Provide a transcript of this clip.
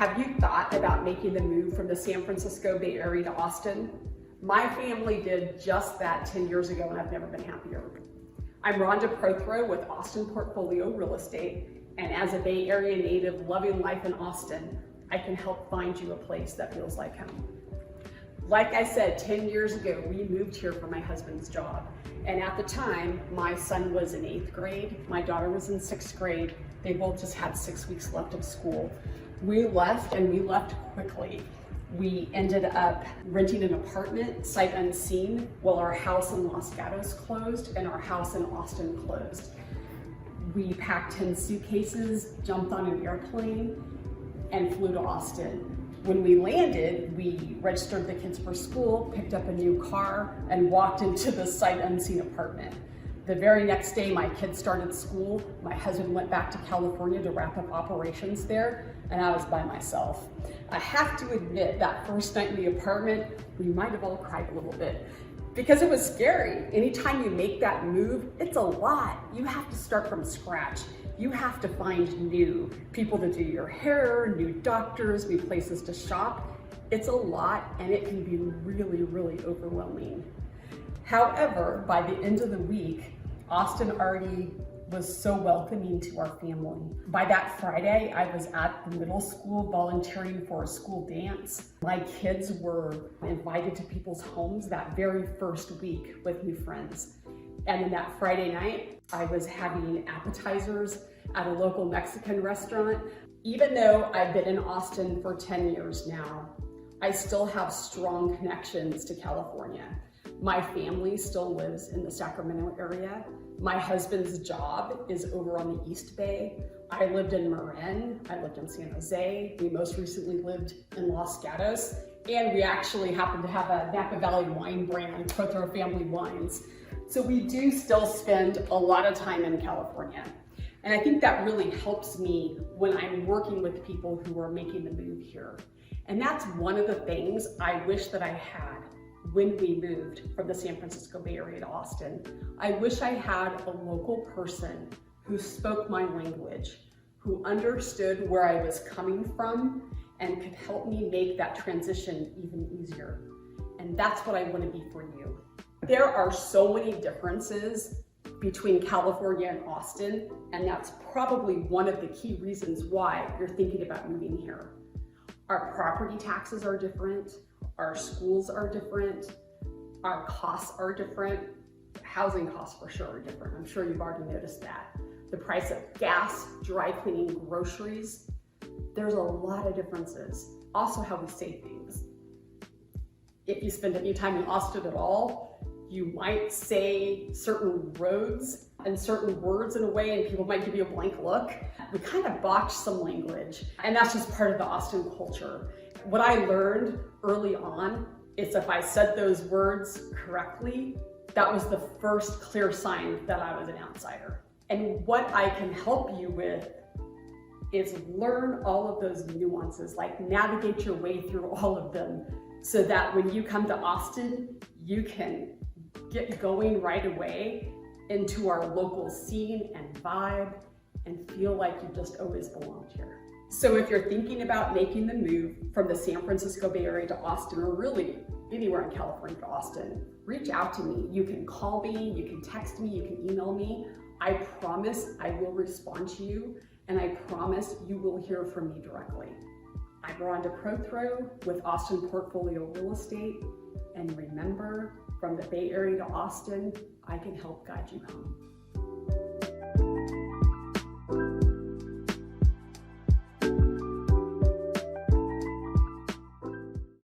Have you thought about making the move from the San Francisco Bay Area to Austin? My family did just that 10 years ago and I've never been happier. I'm Rhonda Prothro with Austin Portfolio Real Estate, and as a Bay Area native loving life in Austin, I can help find you a place that feels like home. Like I said, 10 years ago, we moved here for my husband's job. And at the time, my son was in 8th grade, my daughter was in 6th grade. They both just had 6 weeks left of school. We left, and we left quickly. We ended up renting an apartment, sight unseen, while our house in Los Gatos closed and our house in Austin closed. We packed 10 suitcases, jumped on an airplane, and flew to Austin. When we landed, we registered the kids for school, picked up a new car, and walked into the sight unseen apartment. The very next day, my kids started school. My husband went back to California to wrap up operations there, and I was by myself. I have to admit, that first night in the apartment, we might have all cried a little bit because it was scary. Anytime you make that move, it's a lot. You have to start from scratch. You have to find new people to do your hair, new doctors, new places to shop. It's a lot, and it can be really, really overwhelming. However, by the end of the week, Austin already was so welcoming to our family. By that Friday, I was at the middle school volunteering for a school dance. My kids were invited to people's homes that very first week with new friends. And then that Friday night, I was having appetizers at a local Mexican restaurant. Even though I've been in Austin for 10 years now, I still have strong connections to California. My family still lives in the Sacramento area. My husband's job is over on the East Bay. I lived in Marin, I lived in San Jose. We most recently lived in Los Gatos, and we actually happen to have a Napa Valley wine brand, Prothro Family Wines. So we do still spend a lot of time in California. And I think that really helps me when I'm working with people who are making the move here. And that's one of the things I wish that I had when we moved from the San Francisco Bay Area to Austin. I wish I had a local person who spoke my language, who understood where I was coming from and could help me make that transition even easier. And that's what I want to be for you. There are so many differences between California and Austin, and that's probably one of the key reasons why you're thinking about moving here. Our property taxes are different, our schools are different, our costs are different, housing costs for sure are different. I'm sure you've already noticed that. The price of gas, dry cleaning, groceries, there's a lot of differences. Also how we say things. If you spend any time in Austin at all, you might say certain roads and certain words in a way and people might give you a blank look. We kind of botch some language, and that's just part of the Austin culture. What I learned early on is if I said those words correctly, that was the first clear sign that I was an outsider. And what I can help you with is learn all of those nuances, like navigate your way through all of them so that when you come to Austin, you can get going right away into our local scene and vibe and feel like you just always belonged here. So if you're thinking about making the move from the San Francisco Bay Area to Austin, or really anywhere in California to Austin, reach out to me. You can call me, you can text me, you can email me. I promise I will respond to you, and I promise you will hear from me directly. I'm Rhonda Prothro with Austin Portfolio Real Estate, and remember, from the Bay Area to Austin, I can help guide you home.